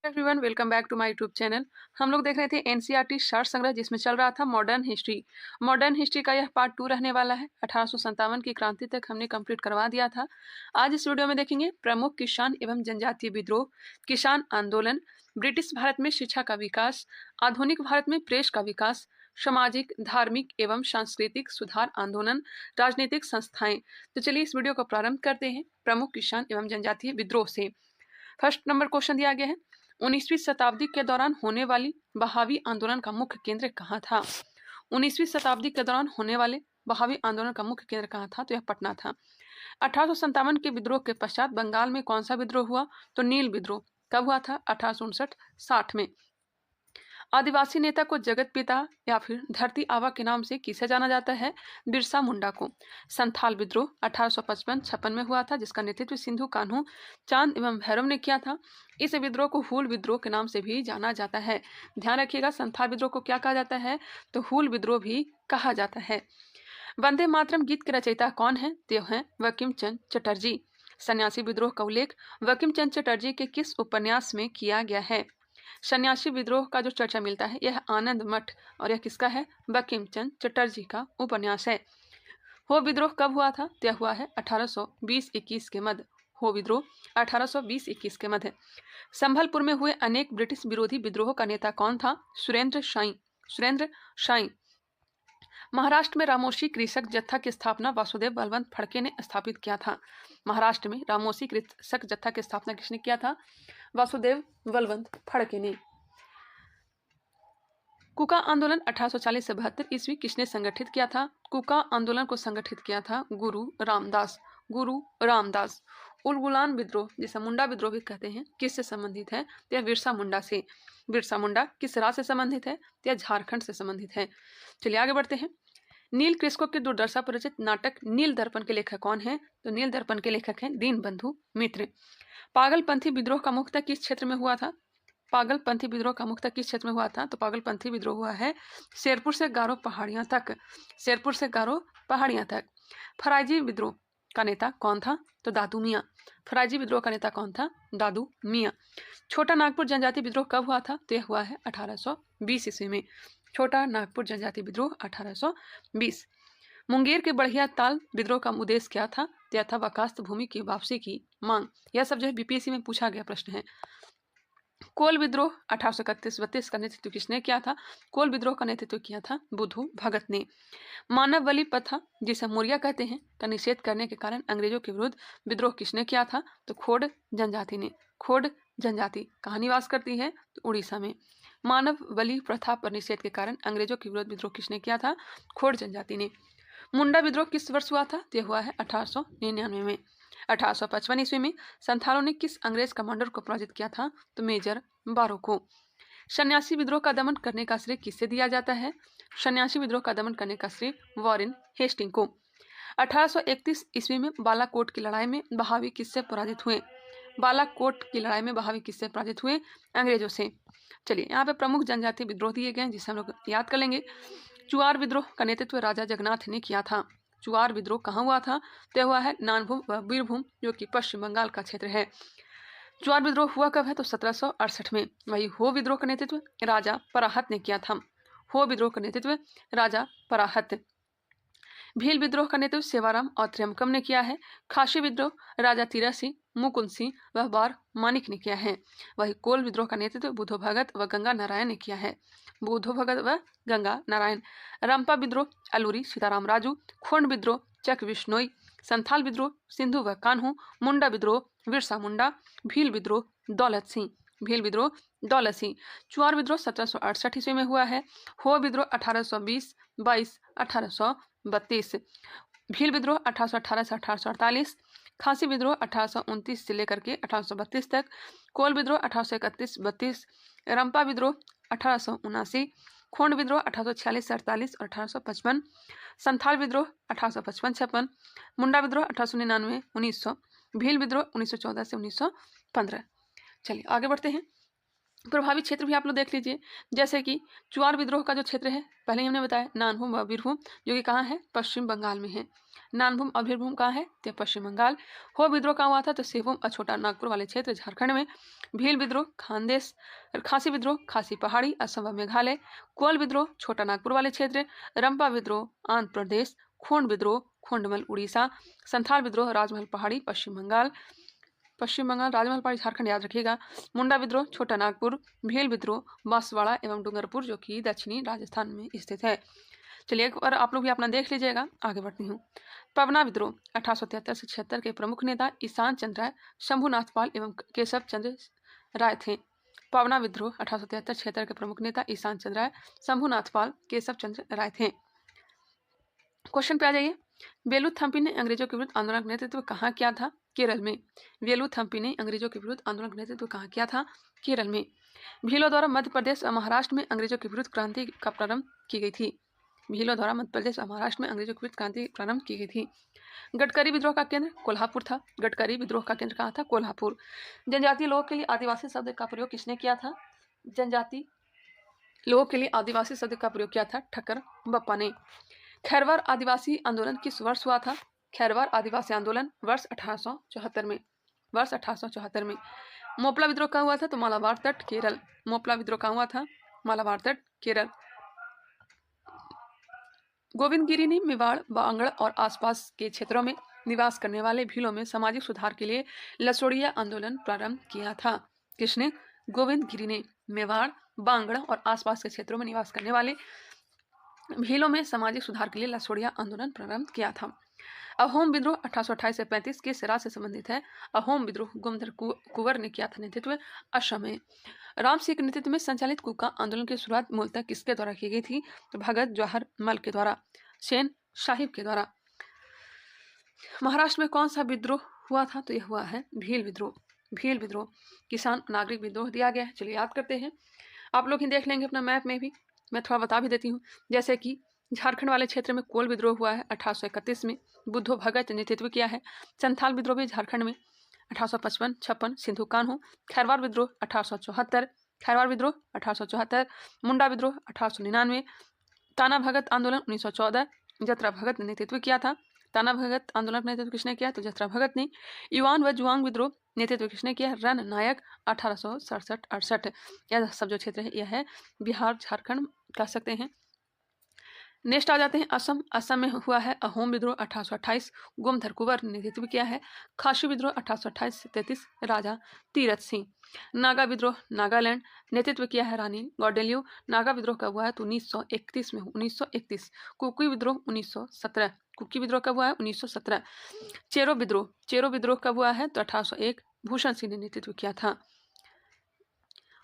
Everyone, welcome back to my YouTube channel. हम लोग देख रहे थे एनसीईआरटी सार संग्रह, जिसमें चल रहा था मॉडर्न हिस्ट्री। मॉडर्न हिस्ट्री का यह पार्ट 2 रहने वाला है। 1857 की क्रांति तक हमने कंप्लीट करवा दिया था। आज इस वीडियो में देखेंगे प्रमुख किसान एवं जनजातीय विद्रोह, किसान आंदोलन, ब्रिटिश भारत में शिक्षा का विकास, आधुनिक भारत में प्रेस का विकास, सामाजिक, धार्मिक एवं सांस्कृतिक सुधार आंदोलन, राजनीतिक संस्थाएं। तो चलिए इस वीडियो को प्रारंभ करते हैं प्रमुख किसान एवं जनजातीय विद्रोह से। फर्स्ट नंबर क्वेश्चन दिया गया है, 19वीं शताब्दी के दौरान होने वाली बहावी आंदोलन का मुख्य केंद्र कहाँ था। 19वीं शताब्दी के दौरान होने वाले बहावी आंदोलन का मुख्य केंद्र कहाँ था, तो यह पटना था। 1857 के विद्रोह के पश्चात बंगाल में कौन सा विद्रोह हुआ, तो नील विद्रोह। कब हुआ था, 1859-60 में। आदिवासी नेता को जगत पिता या फिर धरती आबा के नाम से किसे जाना जाता है, बिरसा मुंडा को। संथाल विद्रोह 1855-56 में हुआ था, जिसका नेतृत्व सिंधु कान्हू, चांद एवं भैरव ने किया था। इस विद्रोह को हूल विद्रोह के नाम से भी जाना जाता है। ध्यान रखिएगा, संथाल विद्रोह को क्या कहा जाता है, तो हूल विद्रोह भी कहा जाता है। वंदे मातरम गीत के रचयिता कौन है, तो हैं बंकिम चंद्र चटर्जी। सन्यासी विद्रोह का उल्लेख बंकिम चंद्र चटर्जी के किस उपन्यास में किया गया है। सन्यासी विद्रोह का जो चर्चा मिलता है यह आनंद मठ, और यह किसका है, बंकिम चंद्र चटर्जी का उपन्यास है। हो विद्रोह कब हुआ था, यह हुआ है 1820-21 के मध्य। हो विद्रोह 1820-21 के मध्य। संभलपुर में हुए अनेक ब्रिटिश विरोधी विद्रोह का नेता कौन था, सुरेंद्र शाही। सुरेंद्र शाही। महाराष्ट्र में रामोशी कृषक जत्था की स्थापना वासुदेव बलवंत फड़के ने स्थापित किया था। महाराष्ट्र में रामोशी कृषक जत्था की स्थापना किसने किया था, वासुदेव बलवंत फड़के ने। कुका आंदोलन 1840 से 72 ईस्वी किसने संगठित किया था। कुका आंदोलन को संगठित किया था गुरु रामदास। गुरु रामदास। उलगुलान विद्रोह, जिसे मुंडा विद्रोह भी कहते हैं, किससे संबंधित है, तो यह बिरसा मुंडा से। बिरसा मुंडा किस राज्य से संबंधित है, तो यह झारखंड से संबंधित है। चलिए आगे बढ़ते हैं। नील कृषकों के दुर्दशा पर रचित नाटक नील दर्पण के लेखक कौन है, तो नील दर्पण के लेखक हैं दीनबंधु मित्र। पागलपंथी विद्रोह का मुख्यतः किस क्षेत्र में हुआ था। पागलपंथी विद्रोह का मुख्यतः किस क्षेत्र में हुआ था, तो पागलपंथी विद्रोह हुआ है शेरपुर से गारो पहाड़ियां तक। शेरपुर से गारो पहाड़ियां तक। फराइजी विद्रोह का नेता कौन था, तो दादू मियाँ। फराइजी विद्रोह का नेता कौन था, दादू मियाँ। छोटा नागपुर जनजाति विद्रोह कब हुआ था, तो यह हुआ है 1820 ईस्वी में। छोटा नागपुर जनजाति विद्रोह 1820। मुंगेर के बढ़िया ताल विद्रोह का उद्देश्य क्या था, तो यह था वकास्त भूमि की वापसी की मांग। यह सब जो है बीपीएससी में पूछा गया प्रश्न है। कोल विद्रोह 1831-32 का नेतृत्व किसने किया था। कोल विद्रोह का नेतृत्व किया था बुद्धू भगत ने। मानव बलि प्रथा, जिसे मौर्य कहते हैं, का निषेध करने के कारण अंग्रेजों के विरुद्ध विद्रोह किसने किया था, तो खोड़ जनजाति ने। खोड़ जनजाति कहाँ निवास करती है, तो उड़ीसा में। मानव बलि प्रथा पर निषेध के कारण अंग्रेजों के विरुद्ध विद्रोह किसने किया था, खोड़ जनजाति ने। मुंडा विद्रोह किस वर्ष हुआ था, तो यह हुआ है 1899 में। 1855 ईस्वी में संथालों ने किस अंग्रेज कमांडर को पराजित किया था, तो मेजर बारो को। सन्यासी विद्रोह का दमन करने का श्रेय किससे दिया जाता है। सन्यासी विद्रोह का दमन करने का श्रेय वॉरेन हेस्टिंग को। 1831 ईस्वी में बालाकोट की लड़ाई में बहावी किससे पराजित हुए। बालाकोट की लड़ाई में बहावी किससे पराजित हुए, अंग्रेजों से। चलिए यहाँ पे प्रमुख जनजातीय विद्रोह दिए गए हैं, जिसे हम लोग याद कर लेंगे। चुआर विद्रोह का नेतृत्व राजा जगन्नाथ ने किया था। चुआर विद्रोह कहाँ हुआ था, तो हुआ है नानभूम व बीरभूम, जो कि पश्चिम बंगाल का क्षेत्र है। चुआर विद्रोह हुआ कब है, तो 1768 में। वही हो विद्रोह का नेतृत्व राजा पराहत ने किया था। हो विद्रोह का नेतृत्व राजा पराहत। भील विद्रोह का नेतृत्व सेवाराम और त्र्यंबकम ने किया है। खासी विद्रोह राजा तीरथ सिंह, मुकुंद सिंह व बार मानिक ने किया है। वही कोल विद्रोह का नेतृत्व बुद्धो भगत व गंगा नारायण ने किया है। बुद्धो भगत व गंगा नारायण। रंपा विद्रोह अलूरी सीताराम राजू। खोंड विद्रोह चक विश्नोई। संथाल विद्रोह सिंधु व कान्हू। मुंडा विद्रोह बिरसा मुंडा। भील विद्रोह दौलत सिंह। भील विद्रोह दौलत सिंह। चुआर विद्रोह 1768 ईस्वी में हुआ है। हो विद्रोह 1820-22 1832। भील विद्रोह 1818 से 1848। खासी विद्रोह 1829 से लेकर के 1832 तक। कोल विद्रोह 1831-32। रंपा विद्रोह 1879। खोंड विद्रोह 1846 से 48 और 1855। संथाल विद्रोह 1855-56। मुंडा विद्रोह 1899-1900। भील विद्रोह 1914 से 1915। चलिए आगे बढ़ते हैं। प्रभावित क्षेत्र भी आप लोग देख लीजिए, जैसे कि चुआर विद्रोह का जो क्षेत्र है पहले ही हमने बताया, नानभूम और वीरभूम जो कि कहाँ है, पश्चिम बंगाल में है। नानभूम और वीरभूम कहाँ है, तो पश्चिम बंगाल। हो विद्रोह कहाँ हुआ था, तो सिंहभूम और छोटा नागपुर वाले क्षेत्र झारखंड में। भील विद्रोह खानदेश, खासी विद्रोह खासी पहाड़ी असम व मेघालय। कोल विद्रोह छोटा नागपुर वाले क्षेत्र। रंपा विद्रोह आंध्र प्रदेश। खोंड विद्रोह खोंडमल उड़ीसा। संथाल विद्रोह राजमहल पहाड़ी पश्चिम बंगाल। राजमहल पहाड़ी झारखंड याद रखिएगा। मुंडा विद्रोह छोटा नागपुर। भील विद्रोह बांसवाड़ा एवं डूंगरपुर जो कि दक्षिणी राजस्थान में स्थित है। चलिए एक बार आप लोग भी अपना देख लीजिएगा। आगे बढ़ती हूँ। पवना विद्रोह 1873 से 76 के प्रमुख नेता ईशान चंद्र राय, शंभुनाथ पाल एवं केशव चंद्र राय थे। पवना विद्रोह 1873-76 के प्रमुख नेता ईशान चंद्र राय, शंभुनाथ पाल, केशव चंद्र राय थे। क्वेश्चन पे आ जाइए। वेलुथम्पी ने अंग्रेजों के विरुद्ध आंदोलन का नेतृत्व कहाँ किया था, केरल में। वेलुथम्पी ने अंग्रेजों के विरुद्ध आंदोलन का नेतृत्व कहाँ किया था, केरल में। भीलों द्वारा मध्य प्रदेश और महाराष्ट्र में अंग्रेजों के विरुद्ध क्रांति का प्रारंभ की गई थी। भीलों द्वारा मध्य प्रदेश और महाराष्ट्र में अंग्रेजों के विरुद्ध क्रांति प्रारंभ की गई थी। गडकरी विद्रोह का केंद्र कोल्हापुर था। गडकरी विद्रोह का केंद्र कहाँ था, कोल्हापुर। जनजातीय लोगों के लिए आदिवासी शब्द का प्रयोग किसने किया था, जनजाति लोगों के लिए आदिवासी शब्द का प्रयोग किया था ठक्कर बप्पा ने। खैरवार आदिवासी आंदोलन किस वर्ष हुआ था, खैरवार आदिवासी आंदोलन वर्ष 1874 में, वर्ष 1874 में। मोपला विद्रोह कहाँ हुआ था, तो मालाबार तट केरल। मोपला विद्रोह कहाँ हुआ था, मालाबार तट केरल। गोविंद गिरी ने मेवाड़, बांगड़ और आसपास के क्षेत्रों में निवास करने वाले भीलों में सामाजिक सुधार के लिए लसोड़िया आंदोलन प्रारंभ किया था। किसने, गोविंद गिरी ने मेवाड़, बांगड़ और आसपास के क्षेत्रों में निवास करने वाले भीलों में सामाजिक सुधार के लिए लसोड़िया आंदोलन प्रारंभ किया था। अहोम विद्रोह 1828 से 35 किस राज्य से संबंधित है, अहोम विद्रोह गोमधर कुंवर ने किया था नेतृत्व, असम में। राम सिंह के नेतृत्व में संचालित कुका आंदोलन की शुरुआत मूलतः किसके द्वारा की गई थी, तो भगत जवाहर मल के द्वारा, सेन साहिब के द्वारा। महाराष्ट्र में कौन सा विद्रोह हुआ था, तो यह हुआ है भील विद्रोह। भील विद्रोह किसान नागरिक विद्रोह दिया गया है। चलिए याद करते हैं, आप लोग ही देख लेंगे अपना मैप में भी, मैं थोड़ा बता भी देती हूँ। जैसे कि झारखंड वाले क्षेत्र में कोल विद्रोह हुआ है 1831 में, बुद्धो भगत ने नेतृत्व किया है। संथाल विद्रोह भी झारखंड में 1855-56 सिंधु कान्हू। खैरवार विद्रोह 1874, खैरवार विद्रोह 1874। मुंडा विद्रोह 1899। ताना भगत आंदोलन 1914, जत्रा भगत ने नेतृत्व किया था। ताना भगत आंदोलन का नेतृत्व किसने किया, तो जत्रा भगत ने। युवान व जुआंग विद्रोह नेतृत्व किसने किया, रन नायक 1867-68। यह सब जो क्षेत्र है यह है बिहार झारखंड कह सकते हैं। नेक्स्ट आ जाते हैं असम। असम में हुआ है अहोम विद्रोह 1828, गोमधर कुंवर ने नेतृत्व किया है। खासी विद्रोह 1828 से 33, राजा तीरथ सिंह। नागा विद्रोह नागालैंड, नेतृत्व किया है रानी गौडेल्यू। नागा विद्रोह कब हुआ है, तो 1931 में, 1931। कुकी विद्रोह 1917, कुकी विद्रोह कब हुआ है, 1917। चेरो विद्रोह, चेरो विद्रोह कब हुआ है, तो 1801, भूषण सिंह ने नेतृत्व किया था।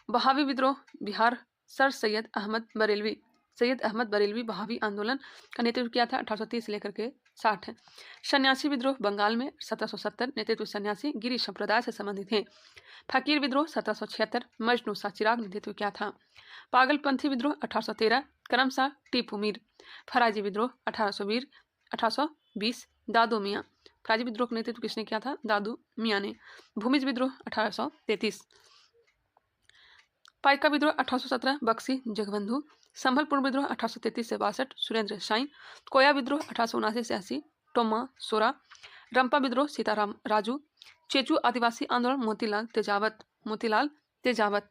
बहावी विद्रोह बिहार, सर सैयद अहमद बरेलवी, सैयद अहमद बरेलवी बहावी आंदोलन का नेतृत्व किया था 1830 से लेकर के 60। सन्यासी विद्रोह बंगाल में 1770, नेतृत्व सन्यासी गिरी संप्रदाय से संबंधित हैं। फकीर विद्रोह 1776, मजनू शाह चिराग नेतृत्व किया था। पागलपंथी विद्रोह 1813, करमशाह टीपू मीर। फराजी विद्रोह 1820, दादू मियाँ। फराजी विद्रोह का नेतृत्व किसने किया था, दादू मियाँ ने। भूमिज विद्रोह 1833। पाइका विद्रोह 1817, बक्सी जगबंधु। संभलपुर विद्रोह 1833 से 62, सुरेंद्र साइन। कोया विद्रोह 1879 से 80, टोमा सोरा। रंपा विद्रोह सीताराम राजू। चेचू आदिवासी आंदोलन मोतीलाल तेजावत, मोतीलाल तेजावत।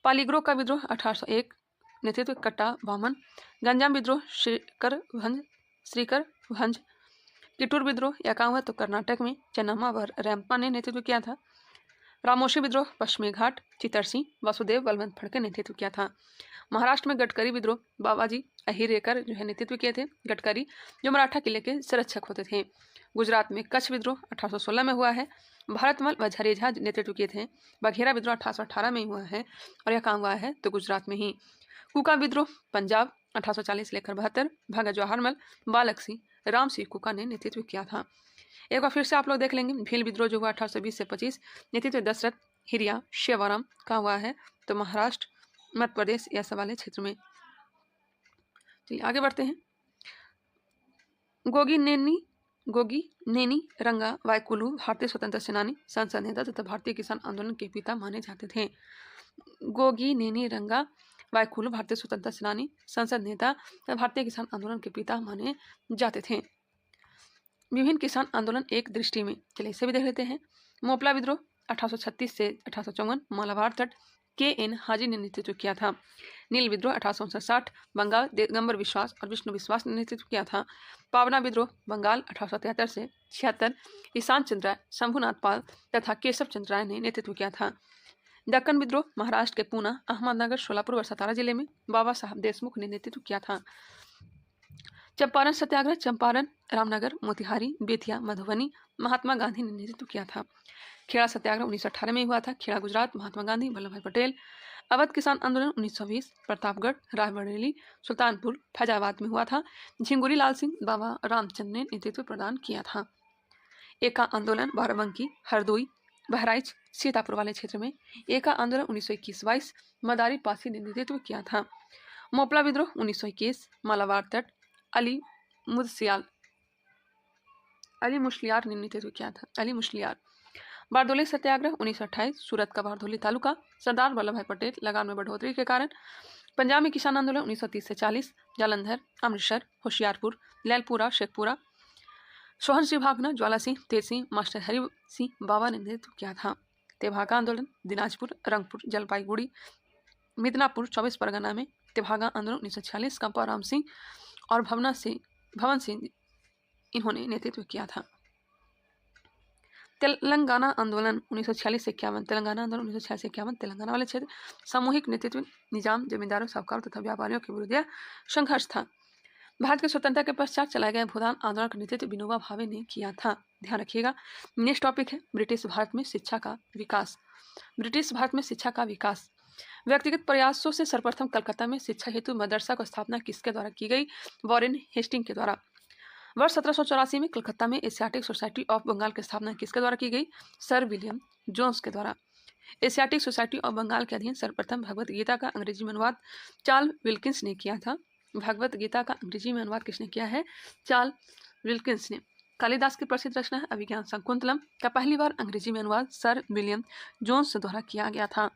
पालीग्रो का विद्रोह 1801, नेतृत्व कट्टा वामन। गंजाम विद्रोह श्रीकर भंज। किटूर विद्रोह या कहाँ हुआ, तो कर्नाटक में, चन्नम्मा व रैम्पा ने नेतृत्व किया था। रामोशी विद्रोह पश्चिमी घाट, चित्तर सिंह, वासुदेव बलवंत फड़के ने नेतृत्व किया था। महाराष्ट्र में गडकरी विद्रोह बाबाजी अहिरेकर जो है नेतृत्व किए थे, गडकरी जो मराठा किले के संरक्षक होते थे। गुजरात में कच्छ विद्रोह 1816 में हुआ है, भारतमल व झरेझा नेतृत्व किए थे। बघेरा विद्रोह 1818 में हुआ है और यह कहाँ हुआ है, तो गुजरात में ही। कुका विद्रोह पंजाब 1840 लेकर 72, भगत जवाहर मल, बालक सिंह, राम सिंह कुका ने नेतृत्व किया था। एक बार फिर से आप लोग देख लेंगे। भील विद्रोह जो हुआ 1820 से 25, नेतृत्व दशरथ हिरिया शेवाराम का हुआ है, तो महाराष्ट्र मध्य प्रदेश या सब वाले क्षेत्र में। चलिए आगे बढ़ते हैं। गोगी नेनी रंगा वायकुलू भारतीय स्वतंत्रता सेनानी, संसद नेता तथा भारतीय किसान आंदोलन के पिता माने जाते थे। गोगिनेनी रंगा वायकुलु भारतीय स्वतंत्रता सेनानी, संसद नेता तथा भारतीय किसान आंदोलन के पिता माने जाते थे। विभिन्न किसान आंदोलन एक दृष्टि में, चलिए इसे भी देख लेते हैं। मोपला विद्रोह 1836 से 1854 मालाबार तट KN हाजी ने नेतृत्व किया था। नील विद्रोह 1859 बंगाल दिगंबर विश्वास और विष्णु विश्वास ने नेतृत्व किया था। पावना विद्रोह बंगाल 1873 से 76 ईशान चंद्र राय, शंभुनाथ पाल तथा केशव चंद्र राय ने नेतृत्व किया था। दक्कन विद्रोह महाराष्ट्र के पूना, अहमदनगर, शोलापुर और सतारा जिले में बाबा साहब देशमुख ने नेतृत्व किया था। चंपारण सत्याग्रह चंपारण, रामनगर, मोतिहारी, बेतिया, मधुबनी महात्मा गांधी ने नेतृत्व किया था। खेड़ा सत्याग्रह 1918 में हुआ था। खेड़ा गुजरात महात्मा गांधी वल्लभ भाई पटेल। अवध किसान आंदोलन 1920 प्रतापगढ़, रायबरेली, सुल्तानपुर, फैजाबाद में हुआ था। झिंगुरी लाल सिंह, बाबा रामचंद्र ने नेतृत्व प्रदान किया था। एका आंदोलन बाराबंकी, हरदोई, बहराइच, सीतापुर वाले क्षेत्र में। एका आंदोलन 1921-22 मदारी पासी ने नेतृत्व किया था। मोपला विद्रोह 1921 मालाबार तट अली मुश्लियार ने नेतृत्व किया था। अली मुश्लियार। बारदोली सत्याग्रह 1928 सूरत का बारदोली तालुका, सरदार वल्लभ भाई पटेल लगान में बढ़ोतरी के कारण। पंजाब में किसान आंदोलन 1930 से 40 जालंधर, अमृतसर, होशियारपुर, लैलपुरा, शेखपुरा, सोहन सिंह भागना, ज्वाला सिंह, तेज सिंह, मास्टर हरि सिंह बाबा ने नेतृत्व किया था। तेभागा आंदोलन दिनाजपुर, रंगपुर, जलपाईगुड़ी, मिदनापुर 24 परगना में। तेभागा आंदोलन 1946 कंपाराम सिंह और भवन सिंह इन्होंने नेतृत्व किया था। तेलंगाना आंदोलन 1946 से 51 तेलंगाना आंदोलन 1946 से 51 तेलंगाना वाले क्षेत्र सामूहिक नेतृत्व निजाम, जमींदारों, साहूकारों तथा व्यापारियों के विरुद्ध संघर्ष था। भारत की स्वतंत्रता के पश्चात चलाए गए भूदान आंदोलन का नेतृत्व विनोबा भावे ने किया था। ध्यान रखिएगा। नेक्स्ट टॉपिक है ब्रिटिश भारत में शिक्षा का विकास। ब्रिटिश भारत में शिक्षा का विकास व्यक्तिगत प्रयासों से सर्वप्रथम कलकत्ता में शिक्षा हेतु मदरसा की स्थापना किसके द्वारा की गई? वॉरेन हेस्टिंग के द्वारा। वर्ष 1784 में कलकत्ता में एशियाटिक सोसाइटी ऑफ बंगाल की स्थापना किसके द्वारा की गई? सर विलियम जोन्स के द्वारा। एशियाटिक सोसाइटी ऑफ बंगाल के अधीन सर्वप्रथम भगवत गीता का अंग्रेजी में अनुवाद चार्ल्स विल्किंस ने किया था। भगवत गीता का अंग्रेजी में अनुवाद किसने किया है? चार्ल्स विल्किंस ने। कालिदास की प्रसिद्ध रचना है अभिज्ञान शकुंतलम का पहली बार अंग्रेजी में अनुवाद सर विलियम जोन्स द्वारा किया गया था।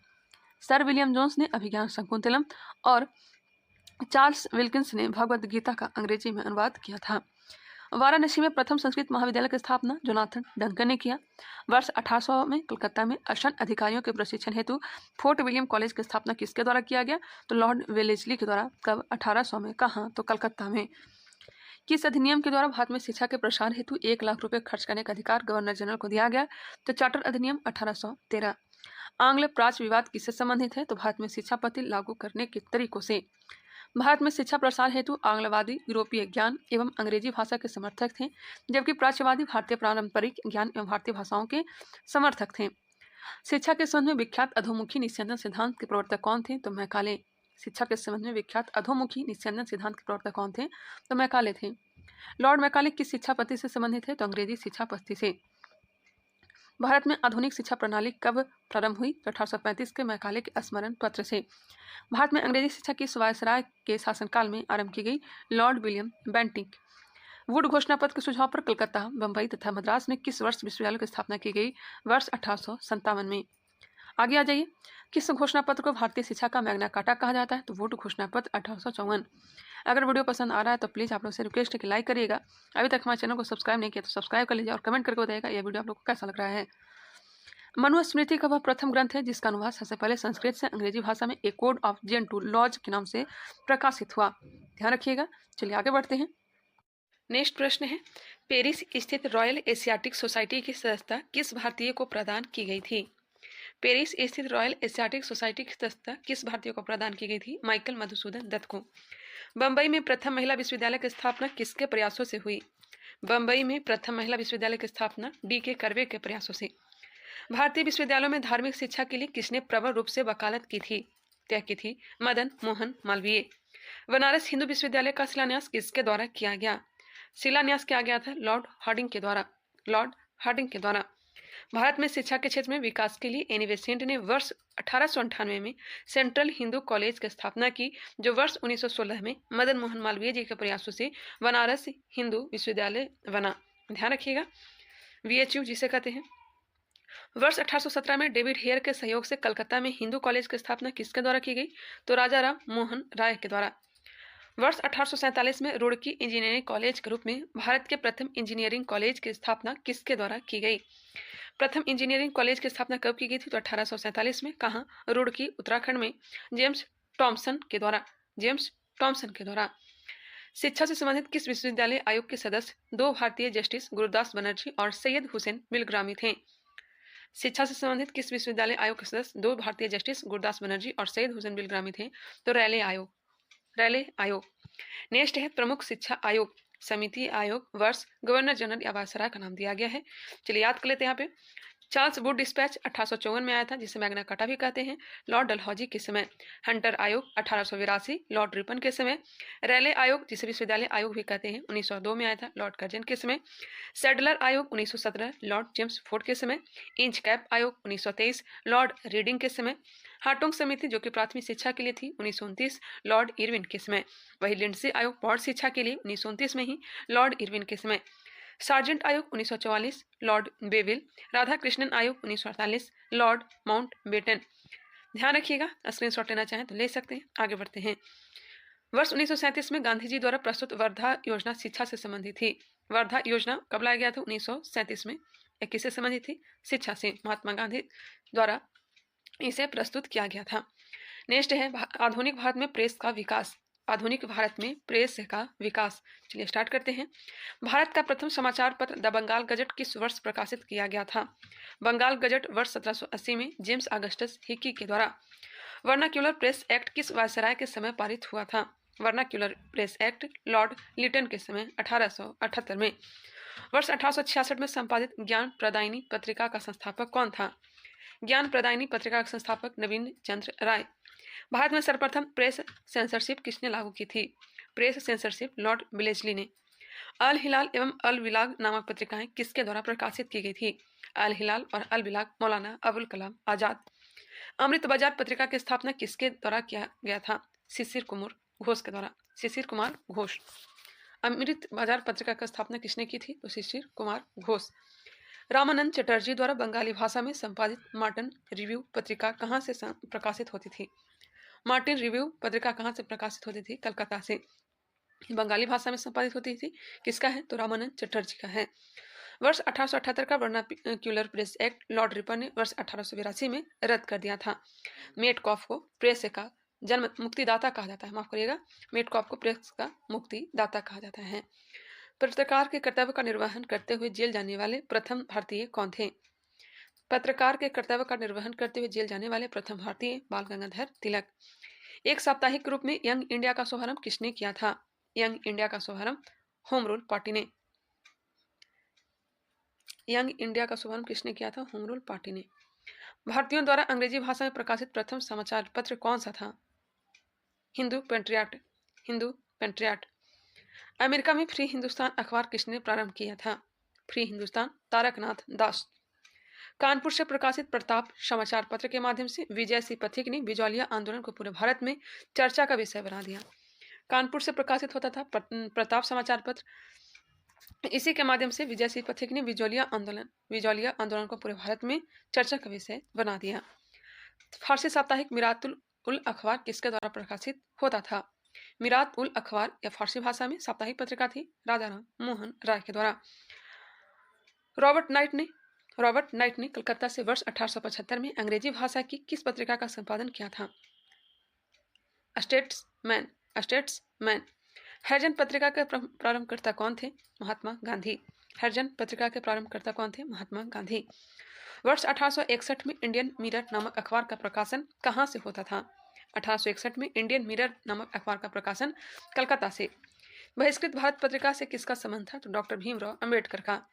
सर विलियम जोन्स ने अभिज्ञान शकुंतलम और चार्ल्स विल्किंस ने भगवत गीता का अंग्रेजी में अनुवाद किया था। वाराणसी में प्रथम संस्कृत महाविद्यालय की स्थापना जोनाथन डंकन ने किया। वर्ष 1800 में कलकत्ता में असम अधिकारियों के प्रशिक्षण हेतु फोर्ट विलियम कॉलेज की स्थापना किसके द्वारा किया गया? तो लॉर्ड वेलेस्ली के द्वारा। कब? 1800 में। कहाँ? तो कलकत्ता में। किस अधिनियम के द्वारा भारत में शिक्षा के प्रसार हेतु 1 लाख रुपए खर्च करने का अधिकार गवर्नर जनरल को दिया गया? तो चार्टर अधिनियम 1813। आंग्ल प्राच्य विवाद किससे संबंधित है? तो भारत में शिक्षा पद्धति लागू करने के तरीकों से। भारत में शिक्षा प्रसार हेतु आंग्लवादी यूरोपीय ज्ञान एवं अंग्रेजी भाषा के समर्थक थे, जबकि प्राच्यवादी भारतीय पारंपरिक ज्ञान एवं भारतीय भाषाओं के समर्थक थे। शिक्षा के संबंध में विख्यात अधोमुखी निस्यंदन सिद्धांत के प्रवर्तक कौन थे? तो मैकाले। शिक्षा के संबंध में विख्यात अधोमुखी निस्यंदन सिद्धांत के प्रवर्तक कौन थे? तो मैकाले थे। लॉर्ड मैकाले किस शिक्षा पद्धति से संबंधित है? तो अंग्रेजी शिक्षा पद्धति से। भारत में आधुनिक शिक्षा प्रणाली कब प्रारंभ हुई? तो 1835 के मैकाले के स्मरण पत्र से। भारत में अंग्रेजी शिक्षा की वायसराय के शासनकाल में आरंभ की गई। Lord William Bentinck. वुड घोषणा पत्र के सुझाव पर कलकत्ता, बंबई तथा मद्रास में किस वर्ष विश्वविद्यालय की स्थापना की गई? वर्ष 1857 में। आगे आ जाइए। किस घोषणा पत्र को भारतीय शिक्षा का मैग्ना कार्टा कहा जाता है? तो वुड घोषणा पत्र 1854। अगर वीडियो पसंद आ रहा है तो प्लीज़ आप लोग से रिक्वेस्ट है कि लाइक करिएगा। अभी तक हमारे चैनल को सब्सक्राइब नहीं किया तो सब्सक्राइब कर लीजिए और कमेंट करके बताइएगा यह वीडियो आप लोग को कैसा लग रहा है। मनुस्मृति का वह प्रथम ग्रंथ है जिसका अनुवाद सबसे पहले संस्कृत से अंग्रेजी भाषा में ए कोड ऑफ जेंटू लॉज के नाम से प्रकाशित हुआ। ध्यान रखिएगा। चलिए आगे बढ़ते हैं। नेक्स्ट प्रश्न है पेरिस स्थित रॉयल एशियाटिक सोसाइटी की सदस्यता किस भारतीय को प्रदान की गई थी? पेरिस स्थित रॉयल एशियाटिक सोसाइटी की सदस्यता किस भारतीय को प्रदान की गई थी? माइकल मधुसूदन दत्त को। बंबई में प्रथम महिला विश्वविद्यालय की स्थापना किसके प्रयासों से हुई? बंबई में प्रथम महिला विश्वविद्यालय की स्थापना D.K. कर्वे के प्रयासों से। भारतीय विश्वविद्यालयों में धार्मिक शिक्षा के लिए किसने प्रबल रूप से वकालत की थी? तय की थी मदन मोहन मालवीय। बनारस हिंदू विश्वविद्यालय का शिलान्यास किसके द्वारा किया गया? शिलान्यास किया गया था लॉर्ड हार्डिंग के द्वारा। लॉर्ड हार्डिंग के द्वारा। भारत में शिक्षा के क्षेत्र में विकास के लिए एनी बेसेंट ने वर्ष 1898 में सेंट्रल हिंदू कॉलेज की स्थापना की, जो वर्ष 1916 में मदन मोहन मालवीय जी के प्रयासों से बनारस हिंदू विश्वविद्यालय बना। ध्यान रखिएगा। VHU जिसे कहते हैं वर्ष 1817 में डेविड हेयर के सहयोग से कलकत्ता में हिंदू कॉलेज की स्थापना किसके द्वारा की गई? तो राजा राम मोहन राय के द्वारा। वर्ष 1847 में रुड़की इंजीनियरिंग कॉलेज के रूप में भारत के प्रथम इंजीनियरिंग कॉलेज की स्थापना किसके द्वारा की गई? प्रथम इंजीनियरिंग कॉलेज की स्थापना कब की गई थी? तो 1847 में। कहाँ? रुड़की, उत्तराखंड में। जेम्स टॉमसन के द्वारा। जेम्स टॉमसन के द्वारा। शिक्षा से संबंधित किस विश्वविद्यालय आयोग के सदस्य दो भारतीय जस्टिस गुरुदास बनर्जी और सैयद हुसैन बिलग्रामी थे? शिक्षा से संबंधित किस विश्वविद्यालय आयोग के सदस्य दो भारतीय जस्टिस गुरुदास बनर्जी और सैयद हुसैन बिलग्रामी थे? तो रैले आयोग। रैले आयोग। नेक्स्ट है प्रमुख शिक्षा आयोग। समिति आयोग वर्ष गवर्नर जनरल या वायसराय का नाम दिया गया है। चलिए याद कर लेते हैं यहाँ पे। चार्ल्स वुड डिस्पैच 1854 में आया था, जिसे मैग्ना कार्टा भी कहते हैं, लॉर्ड डलहौजी के समय। हंटर आयोग 1882 लॉर्ड रिपन के समय। रैले आयोग, जिसे विश्वविद्यालय आयोग भी कहते हैं, 1902 में आया था, लॉर्ड कर्जन के समय। सैडलर आयोग 1917 लॉर्ड जेम्स फोर्ड के समय। इंच कैप आयोग 1923 लॉर्ड रीडिंग के समय। हार्टोंग समिति, जो कि प्राथमिक शिक्षा के लिए थी, 1929 लॉर्ड इरविन के समय। वही लिंडसे आयोग पौध शिक्षा के लिए 1929 में ही, लॉर्ड इरविन के समय। सार्जेंट आयोग 1944 लॉर्ड बेविल। राधा कृष्णन आयोग 1948 लॉर्ड माउंट बेटन। ध्यान रखिएगा, स्क्रीनशॉट लेना चाहें तो ले सकते हैं। आगे बढ़ते हैं। वर्ष 1937 में गांधी जी द्वारा प्रस्तुत वर्धा योजना शिक्षा से संबंधित थी। वर्धा योजना कब लाया गया था? 1937 में। यह किससे संबंधित थी? शिक्षा से। महात्मा गांधी द्वारा इसे प्रस्तुत किया गया था। नेक्स्ट है आधुनिक भारत में प्रेस का विकास। आधुनिक भारत में प्रेस का विकास। चलिए स्टार्ट करते हैं। भारत का प्रथम समाचार पत्र द बंगाल गजट किस वर्ष प्रकाशित किया गया था? बंगाल गजट वर्ष 1780 में जेम्स अगस्टस हिकी के द्वारा। वर्नाक्यूलर प्रेस एक्ट किस वायसराय के समय पारित हुआ था? Vernacular press act Lord Lytton के समय 1878 में। वर्ष 1866 में संपादित ज्ञान प्रदायिनी पत्रिका का संस्थापक कौन था? ज्ञान प्रदायिनी पत्रिका का संस्थापक नवीन चंद्र राय। भारत में सर्वप्रथम प्रेस सेंसरशिप किसने लागू की थी? प्रेस सेंसरशिप लॉर्ड विलेजली ने। अल हिलाल एवं अल विलाग नामक पत्रिकाएं किसके द्वारा प्रकाशित की गई थी? अल हिलाल और अल विलाग मौलाना अबुल कलाम आजाद। अमृत बाजार पत्रिका की स्थापना किसके द्वारा किया गया था? शिशिर कुमार घोष के द्वारा। शिशिर कुमार घोष। अमृत बाजार पत्रिका की स्थापना किसने की थी? तो शिशिर कुमार घोष। रामानंद चटर्जी द्वारा बंगाली भाषा में संपादित मार्टिन रिव्यू पत्रिका कहाँ से प्रकाशित होती थी? मार्टिन रिव्यू पत्रिका कहाँ से प्रकाशित होती थी? कलकत्ता से। बंगाली भाषा में संपादित होती थी। किसका है? तो रामानंद चटर्जी का है। वर्ष 1878 का vernacular press act Lord Ripon ने वर्ष 1882 में रद्द कर दिया था। मेटकॉफ को प्रेस का जन्म मुक्तिदाता कहा जाता है। माफ करिएगा, मेटकॉफ को प्रेस का मुक्तिदाता कहा जाता है। पत्रकार के कर्तव्य का निर्वहन करते हुए जेल जाने वाले प्रथम भारतीय कौन थे? पत्रकार के कर्तव्य का निर्वहन करते हुए जेल जाने वाले प्रथम भारतीय बाल गंगाधर तिलक। एक साप्ताहिक के रूप में यंग इंडिया का शुभारंभ किसने किया था? यंग इंडिया का शुभारंभ होम रूल पार्टी ने। यंग इंडिया का शुभारंभ किसने किया था? होम रूल पार्टी ने। भारतीयों द्वारा अंग्रेजी भाषा में प्रकाशित प्रथम समाचार पत्र कौन सा था? Hindu patriot. Hindu patriot. America में फ्री हिंदुस्तान अखबार किसने प्रारंभ किया था? फ्री हिंदुस्तान तारकनाथ दास। कानपुर से प्रकाशित प्रताप समाचार पत्र के माध्यम से विजय सिंह पथिक ने बिजौलिया आंदोलन को पूरे भारत में चर्चा का विषय बना दिया। कानपुर से प्रकाशित होता था प्रताप समाचार पत्र। इसी के माध्यम से विजय सिंह पथिक ने बिजौलिया आंदोलन को पूरे भारत में चर्चा का विषय बना दिया। फारसी साप्ताहिक मिरातुल उल अखबार किसके द्वारा प्रकाशित होता था? मिरात उल अखबार या फारसी भाषा में साप्ताहिक पत्रिका थी राजा राम मोहन राय के द्वारा। रॉबर्ट नाइट ने कलकत्ता से वर्ष 1875 में अंग्रेजी भाषा की किस पत्रिका का संपादन किया था? स्टेट्समैन। हरिजन पत्रिका के प्रारंभकर्ता कौन थे? महात्मा गांधी। हरिजन पत्रिका के प्रारंभकर्ता कौन थे? महात्मा गांधी। वर्ष 1861 में इंडियन मिरर नामक अखबार का प्रकाशन कहाँ से होता था? 1861 में इंडियन मिरर नामक अखबार का प्रकाशन कलकत्ता से। बहिष्कृत भारत पत्रिका से किसका संबंध था? तो डॉक्टर भीमराव अंबेडकर का।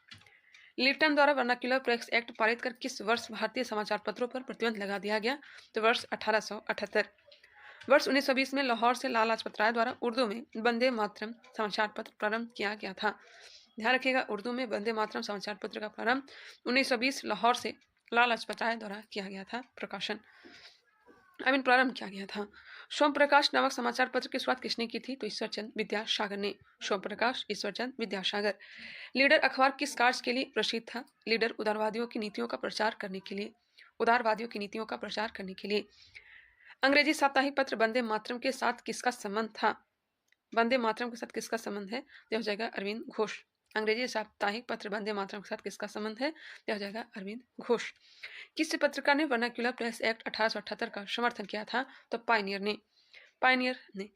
लिटन द्वारा वर्नाक्यूलर प्रेस एक्ट पारित कर किस वर्ष भारतीय समाचार पत्रों पर प्रतिबंध लगा दिया गया? तो वर्ष 1878। वर्ष 1920 में लाहौर से लाला लाजपत राय द्वारा उर्दू में वंदे मातरम समाचार पत्र प्रारंभ किया गया था। ध्यान रखिएगा, उर्दू में वंदे मातरम समाचार पत्र का प्रारंभ 1920 लाहौर से लाला लाजपत राय द्वारा किया गया था प्रकाशन। अब इन प्रारंभ किया गया था। सोम प्रकाश नामक समाचार पत्र की शुरुआत किसने की थी? तो ईश्वरचंद विद्यासागर ने। सोम प्रकाश, ईश्वरचंद विद्यासागर। लीडर अखबार किस कार्य के लिए प्रसिद्ध था? लीडर उदारवादियों की नीतियों का प्रचार करने के लिए। उदारवादियों की नीतियों का प्रचार करने के लिए। अंग्रेजी साप्ताहिक पत्र वंदे मातरम के साथ किसका संबंध था? वंदे मातरम के साथ किसका संबंध है? यह हो जाएगा अरविंद घोष। अंग्रेजी साप्ताहिक पत्र वंदे मातरम के साथ किसका संबंध है? यह हो जाएगा अरविंद घोष। किस पत्रकार ने वर्नाक्युलर प्रेस एक्ट 1878 का समर्थन किया था? तो पायनियर ने। पायनियर ने।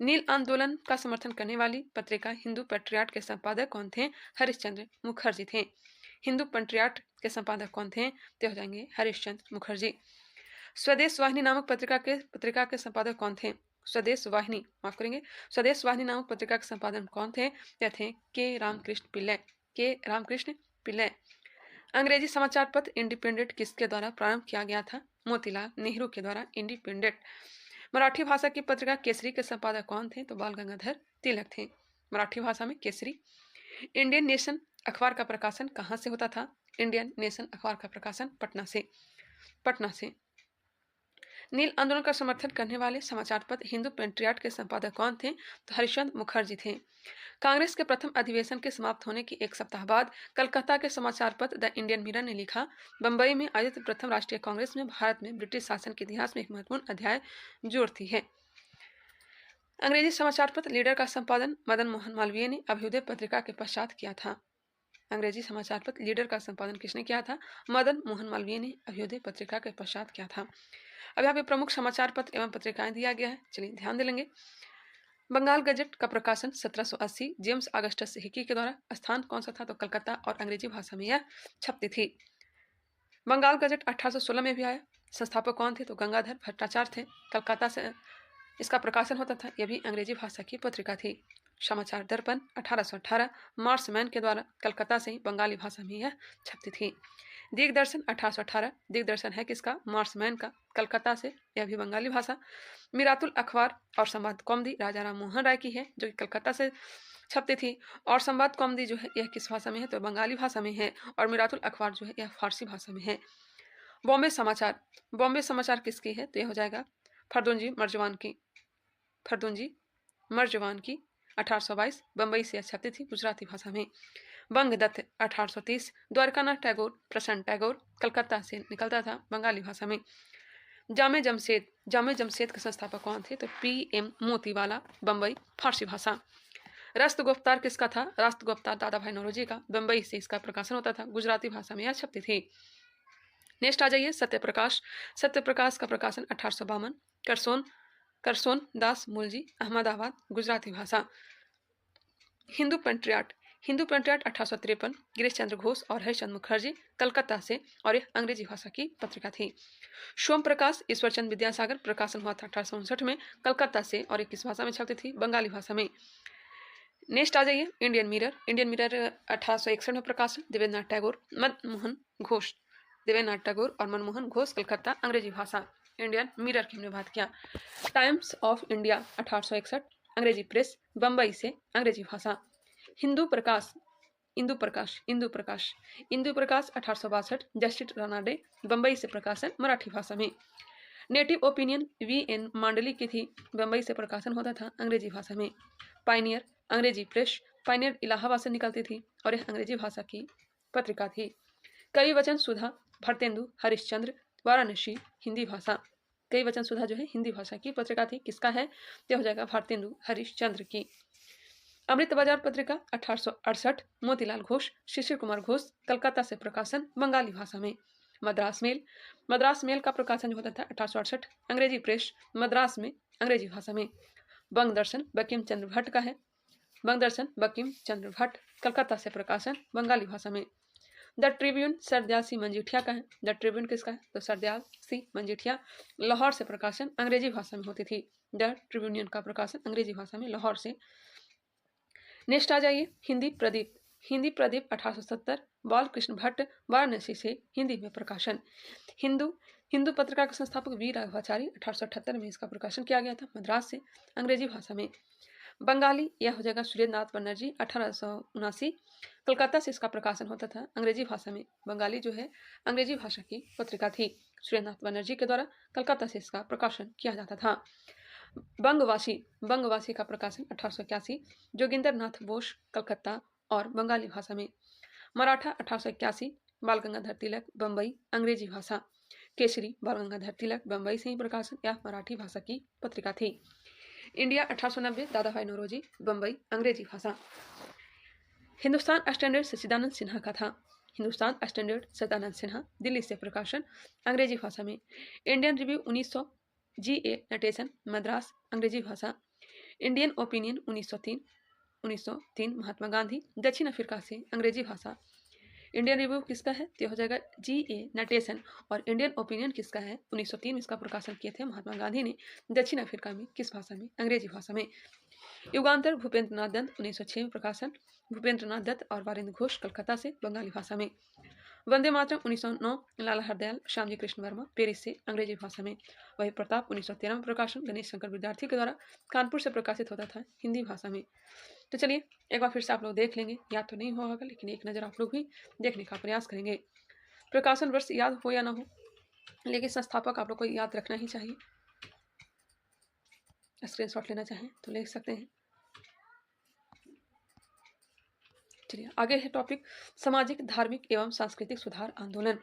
नील आंदोलन का समर्थन करने वाली पत्रिका हिंदू पेट्रियाट के संपादक कौन थे? हरिश्चंद्र मुखर्जी थे। हिंदू पेट्रियाट के संपादक कौन थे? तो हो जाएंगे हरिश्चंद्र मुखर्जी। स्वदेश वाहिनी नामक पत्रिका के संपादक कौन थे? स्वदेश वाहिनी, माफ करेंगे, स्वदेश वाहिनी नामक पत्रिका के संपादक कौन थे? यह थे के रामकृष्ण पिल्लै। के रामकृष्ण पिल्लै। अंग्रेजी समाचार पत्र इंडिपेंडेंट किसके द्वारा प्रारंभ किया गया था? मोतीलाल नेहरू के द्वारा इंडिपेंडेंट। मराठी भाषा की पत्रिका केसरी के संपादक कौन थे? तो बाल गंगाधर तिलक थे। मराठी भाषा में केसरी। इंडियन नेशन अखबार का प्रकाशन कहाँ से होता था? इंडियन नेशन अखबार का प्रकाशन पटना से। पटना से। नील आंदोलन का समर्थन करने वाले समाचार पत्र हिंदू पेट्रियाट के संपादक कौन थे? तो हरिश्चंद्र मुखर्जी थे। कांग्रेस के प्रथम अधिवेशन के समाप्त होने के एक सप्ताह बाद कलकत्ता के समाचार पत्र द इंडियन मिरर ने लिखा, बंबई में आयोजित प्रथम राष्ट्रीय कांग्रेस में भारत में ब्रिटिश शासन के इतिहास में एक महत्वपूर्ण अध्याय जोड़ती है। अंग्रेजी समाचार पत्र लीडर का संपादन मदन मोहन मालवीय ने अभ्युदय पत्रिका के पश्चात किया था। अंग्रेजी समाचार पत्र लीडर का संपादन किसने किया था? मदन मोहन मालवीय ने अभ्युदय पत्रिका के पश्चात किया था। अब यहाँ पे प्रमुख समाचार पत्र एवं पत्रिकाएं दिया गया है, चलिए ध्यान दे लेंगे। बंगाल गजट का प्रकाशन 1780 जेम्स अगस्टस हिकी के द्वारा। स्थान कौन सा था? तो कलकत्ता और अंग्रेजी भाषा में यह छपती थी। बंगाल गजट 1816 में भी आया। संस्थापक कौन थे? तो गंगाधर भट्टाचार्य थे। कलकत्ता से इसका प्रकाशन होता था। यह भी अंग्रेजी भाषा की पत्रिका थी। समाचार दर्पण 1818 मार्समैन के द्वारा। कलकत्ता से ही बंगाली भाषा में यह छपती थी। दिग्दर्शन 1818 दिग्दर्शन है किसका? मार्समैन का। कलकत्ता से, यह भी बंगाली भाषा। मिरातुल अखबार और संवाद कौमुदी राजा राम मोहन राय की है, जो कि कलकत्ता से छपती थी। और संवाद कौमुदी जो है यह किस भाषा में है? तो बंगाली भाषा में है। और मिरातुल अखबार जो है यह फारसी भाषा में है। बॉम्बे समाचार, बॉम्बे समाचार किसकी है? तो यह हो जाएगा फर्दुंजी मर्जवान की। फर्दुंजी मर्जवान की 1822 बंबई से छपती थी गुजराती भाषा में। बंगदत्त 1830 द्वारकानाथ टैगोर, प्रसन्न टैगोर, कलकत्ता से निकलता था बंगाली भाषा में। जामे जमशेद, जामे जमशेद के संस्थापक कौन थे? तो PM मोतीवाला, बंबई, फारसी भाषा। राष्ट्र गुप्तार किसका था? राष्ट्र गुप्तार दादा भाई नौरोजी का। बंबई से इसका प्रकाशन होता था। गुजराती भाषा में यह छपती थी। नेक्स्ट आ जाइए सत्यप्रकाश। सत्यप्रकाश का प्रकाशन 1852 करसोन दास मुलजी, अहमदाबाद, गुजराती भाषा। हिंदू पेट्रियाट, हिंदू पेट्रियाट 1853 गिरीश चंद्र घोष और हरिश्चंद्र मुखर्जी, कलकत्ता से, और यह अंग्रेजी भाषा की पत्रिका थी। सोम प्रकाश ईश्वरचंद विद्यासागर प्रकाशन हुआ था 1859 में, कलकत्ता से, और यह किस भाषा में छपती थी? बंगाली भाषा में। नेक्स्ट आ जाइए इंडियन मिरर। इंडियन मिरर 1861 में प्रकाशन। देवेंद्रनाथ टैगोर, मनमोहन घोष, देवेंद्रनाथ टैगोर और मनमोहन घोष, कलकत्ता, अंग्रेजी भाषा। इंडियन मिरर की हमने बात किया। टाइम्स ऑफ इंडिया 1861 अंग्रेजी प्रेस, बंबई से, अंग्रेजी भाषा। हिंदू प्रकाश, इंदु प्रकाश, इंदु प्रकाश, इंदु प्रकाश 1862 जस्टिस रानाडे, बंबई से प्रकाशन, मराठी भाषा में। नेटिव ओपिनियन VN मांडली की थी, बंबई से प्रकाशन होता था, अंग्रेजी भाषा में। पाइनियर अंग्रेजी प्रेस, पाइनियर इलाहाबाद से निकलती थी और यह अंग्रेजी भाषा की पत्रिका थी। कई वचन सुधा भारतेंदु हरिश्चंद्र, वाराणसी, हिंदी भाषा। कई वचन सुधा जो है हिंदी भाषा की पत्रिका थी। किसका है? यह हो जाएगा भारतेंदु हरिश्चंद्र की। अमृत बाजार पत्रिका 1868 मोतीलाल घोष, शिशिर कुमार घोष, कलकत्ता से प्रकाशन, बंगाली भाषा में। मद्रास मेल, मद्रास मेल का प्रकाशन जो होता था 1868 अंग्रेजी प्रेस, मद्रास में, अंग्रेजी भाषा में। बंग दर्शन बंकिम चंद्र भट्ट का है। बंग दर्शन बंकिम चंद्र भट्ट, कलकत्ता से प्रकाशन, बंगाली भाषा में। द ट्रिब्यून सरदयाल सिंह मंजीठिया का है। द ट्रिब्यून किसका है? तो सरदयाल सिंह मंजीठिया, लाहौर से प्रकाशन, अंग्रेजी भाषा में होती थी। द ट्रिब्यूनियन का प्रकाशन अंग्रेजी भाषा में, लाहौर से। नेक्स्ट आ जाइए हिंदी प्रदीप। हिंदी प्रदीप 1870 बालकृष्ण भट्ट, वाराणसी से, हिंदी में प्रकाशन। हिंदू पत्रिका के संस्थापक वी राघवाचारी 1878 में इसका प्रकाशन किया गया था, मद्रास से, अंग्रेजी भाषा में। बंगाली यह हो जाएगा सुरेंद्रनाथ बनर्जी 1879, कलकत्ता से इसका प्रकाशन होता था, अंग्रेजी भाषा में। बंगाली जो है अंग्रेजी भाषा की पत्रिका थी। सुरेंद्रनाथ बनर्जी के द्वारा कलकत्ता से इसका प्रकाशन किया जाता था। बंगवासी का प्रकाशन 1881, जोगिंदर नाथ बोस कलकत्ता और बंगाली भाषा में। मराठा 1881, बाल गंगाधर तिलक बम्बई अंग्रेजी भाषा। केसरी बाल गंगाधर तिलक बम्बई से ही प्रकाशन, यह मराठी भाषा की पत्रिका थी। इंडिया 1890, दादा भाई नौरोजी बम्बई अंग्रेजी भाषा। हिंदुस्तान स्टैंडर्ड सच्चिदानंद सिन्हा का था। हिंदुस्तान स्टैंडर्ड सच्चिदानंद सिन्हा दिल्ली से प्रकाशन, अंग्रेजी भाषा में। Indian review 1900, G.A. Natesan Madras अंग्रेजी भाषा। इंडियन ओपिनियन 1903 महात्मा गांधी दक्षिण अफ्रीका से अंग्रेजी भाषा। इंडियन रिव्यू किसका है तो हो जाएगा G.A. नटेशन, और इंडियन ओपिनियन किसका है 1903 में इसका प्रकाशन किए थे महात्मा गांधी ने दक्षिण अफ्रीका में, किस भाषा में, अंग्रेजी भाषा में। युगांतर भूपेंद्र नाथ दत्त 1906 में प्रकाशन, भूपेंद्र नाथ दत्त और वारेंद्र घोष कलकत्ता से बंगाली भाषा में। वंदे मातरम 1909, लाला हरदयाल श्यामजी कृष्ण वर्मा पेरिस से अंग्रेजी भाषा में। वही प्रताप 1913 में प्रकाशन, गणेश शंकर विद्यार्थी के द्वारा कानपुर से प्रकाशित होता था हिंदी भाषा में। तो चलिए एक बार फिर से आप लोग देख लेंगे, याद तो नहीं हुआ होगा लेकिन एक नज़र आप लोग भी देखने का प्रयास करेंगे। प्रकाशन वर्ष याद हो या ना हो, लेकिन संस्थापक आप लोग को याद रखना ही चाहिए। स्क्रीनशॉट लेना चाहें तो ले सकते हैं। चलिए आगे है टॉपिक सामाजिक धार्मिक एवं सांस्कृतिक सुधार आंदोलन।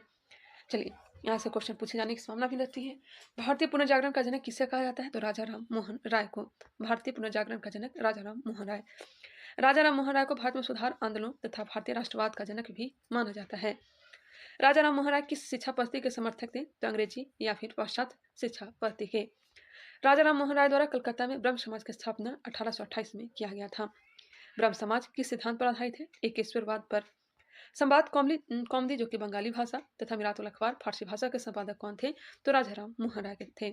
चलिए यहाँ से क्वेश्चन पूछे जाने की संभावना भी रहती है। भारतीय पुनर्जागरण का जनक किसे कहा जाता है तो राजा राम मोहन राय को। भारतीय पुनर्जागरण का जनक राजा राम मोहन राय। राजा राम मोहन राय को भारत में सुधार आंदोलन तथा भारतीय राष्ट्रवाद का जनक भी माना जाता है। राजा राम मोहन राय किस शिक्षा पद्धति के समर्थक थे तो अंग्रेजी या फिर पाश्चात्य शिक्षा पद्धति के। राजा राम मोहन राय द्वारा कलकत्ता में ब्रह्म समाज की स्थापना 1828 में किया गया था। ब्रह्म समाज किस सिद्धांत पर आधारित है, एकेश्वरवाद पर। संवाद कौमुदी जो कि बंगाली भाषा तथा मिरातुल अखबार फारसी भाषा के संपादक कौन थे तो राजा राम मोहन राय के थे।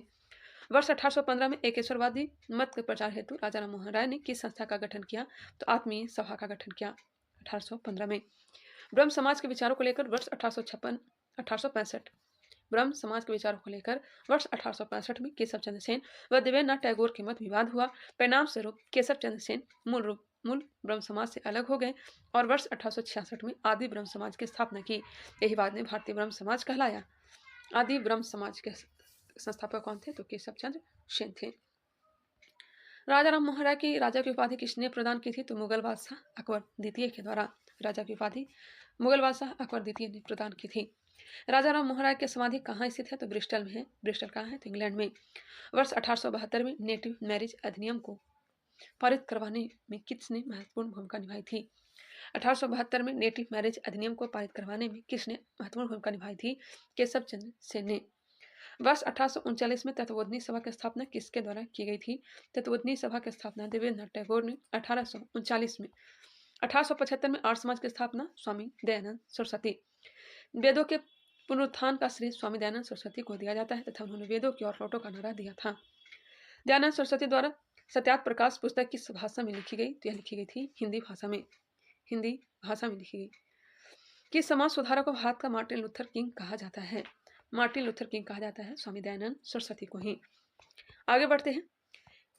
वर्ष 1815 में एकेश्वरवादी मत के प्रचार हेतु राजा राम मोहन राय ने किस संस्था का गठन किया तो आत्मीय सभा का गठन किया 1815 में। ब्रह्म समाज के विचारों को लेकर वर्ष 1865 ब्रह्म समाज के विचारों को लेकर वर्ष 1865 में केशव चंद्र सेन व देवेंद्र नाथ टैगोर के मत विवाद हुआ। परिणाम स्वरूप केशव चंद्र सेन मूल ब्रह्म समाज से अलग हो गए और वर्ष 1866 में आदि ब्रह्म समाज की स्थापना की। यही बाद में भारतीय ब्रह्म समाज कहलाया। आदि ब्रह्म समाज के संस्थापक कौन थे तो केशव चंद्र सेन थे। राजा राम मोहन राय की राजा की उपाधि किसने प्रदान की थी तो मुगल बादशाह अकबर द्वितीय के द्वारा राजा की उपाधि मुगल बादशाह अकबर द्वितीय ने प्रदान की थी। राजा राम मोहन राय की समाधि कहाँ स्थित है तो ब्रिस्टल में है। ब्रिस्टल कहाँ है तो इंग्लैंड में। वर्ष 1872 में नेटिव मैरिज अधिनियम को पारित करवाने में किसने महत्वपूर्ण भूमिका निभाई थी। 1872 में नेटिव मैरिज अधिनियम को पारित करवाने में किसने महत्वपूर्ण भूमिका निभाई थी केशव चंद्र सेन ने। वर्ष 1839 में तत्वोदनी सभा की स्थापना किसके द्वारा की गई थी। तत्वोदनी सभा की स्थापना देवेंद्र नाथ टैगोर ने 1839 में। 1875 में आर्य समाज की स्थापना स्वामी दयानंद सरस्वती। वेदों के पुनरुत्थान का श्रेय स्वामी दयानंद सरस्वती को दिया जाता है तथा उन्होंने वेदों की ओर लौटो का नारा दिया था। दयानंद सरस्वती द्वारा सत्यार्थ प्रकाश पुस्तक किस भाषा में लिखी गई तो यह लिखी गई थी हिंदी भाषा में। हिंदी भाषा में लिखी गई। किस समाज सुधारक को भारत का मार्टिन लूथर किंग कहा जाता है। मार्टिन लूथर किंग कहा जाता है स्वामी दयानंद सरस्वती को ही। आगे बढ़ते हैं।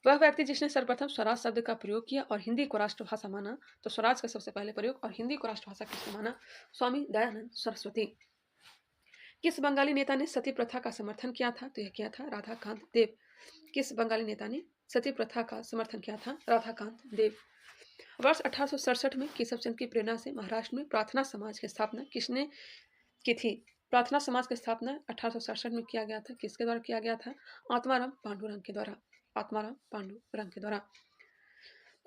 वह व्यक्ति जिसने सर्वप्रथम स्वराज शब्द का प्रयोग किया और हिंदी को राष्ट्रभाषा माना तो स्वराज का सबसे पहले प्रयोग और हिंदी को राष्ट्रभाषा किसने माना स्वामी दयानंद सरस्वती। किस बंगाली नेता ने सती प्रथा का समर्थन किया था तो यह किया था राधाकांत देव। किस बंगाली नेता ने सती प्रथा का समर्थन किया था राधाकांत देव। वर्ष 1867 में केशवचंद की प्रेरणा से महाराष्ट्र में प्रार्थना समाज की स्थापना किसने की थी। प्रार्थना समाज की स्थापना 1867 में किया गया था। किसके द्वारा किया गया था आत्माराम पांडुरंग के द्वारा। आत्माराम पांडुरंग के द्वारा।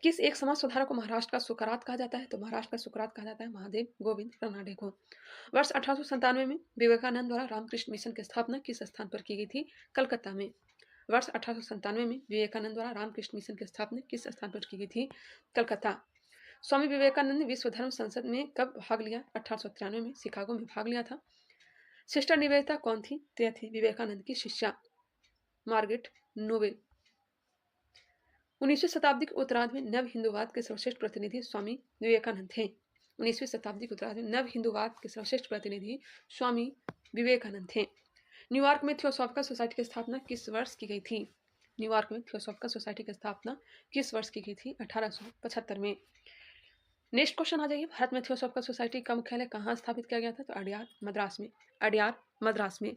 किस एक समाज सुधारक को महाराष्ट्र का सुकरात कहा जाता है तो महाराष्ट्र का सुकरात कहा जाता है महादेव गोविंद रानडे को। वर्ष 1897 में विवेकानंद द्वारा रामकृष्ण मिशन की स्थापना किस स्थान पर की गई थी कलकत्ता में। वर्ष 1897 में विवेकानंद द्वारा रामकृष्ण मिशन की स्थापना किस स्थान पर की गई थी कलकत्ता। स्वामी विवेकानंद ने विश्व धर्म संसद में कब भाग लिया 1893 में शिकागो में भाग लिया था। सिस्टर निवेदिता कौन थी तो यह थी विवेकानंद की शिष्या मार्गरेट नोबेल। 19वीं शताब्दी के उत्तरार्ध में नव हिंदूवाद के सर्वश्रेष्ठ प्रतिनिधि स्वामी विवेकानंद थे। 19वीं शताब्दी के उत्तरार्ध में नव हिंदूवाद के सर्वश्रेष्ठ प्रतिनिधि स्वामी विवेकानंद थे। न्यूयॉर्क में थियोसॉफिकल सोसाइटी की स्थापना किस वर्ष की गई थी। न्यूयॉर्क में थियोसॉफिकल सोसाइटी की स्थापना किस वर्ष की गई थी 1875 में। नेक्स्ट क्वेश्चन आ जाइए। भारत में थियोसॉफिकल सोसाइटी का मुख्यालय कहाँ स्थापित किया गया था तो अडयार मद्रास में। अडयार मद्रास में।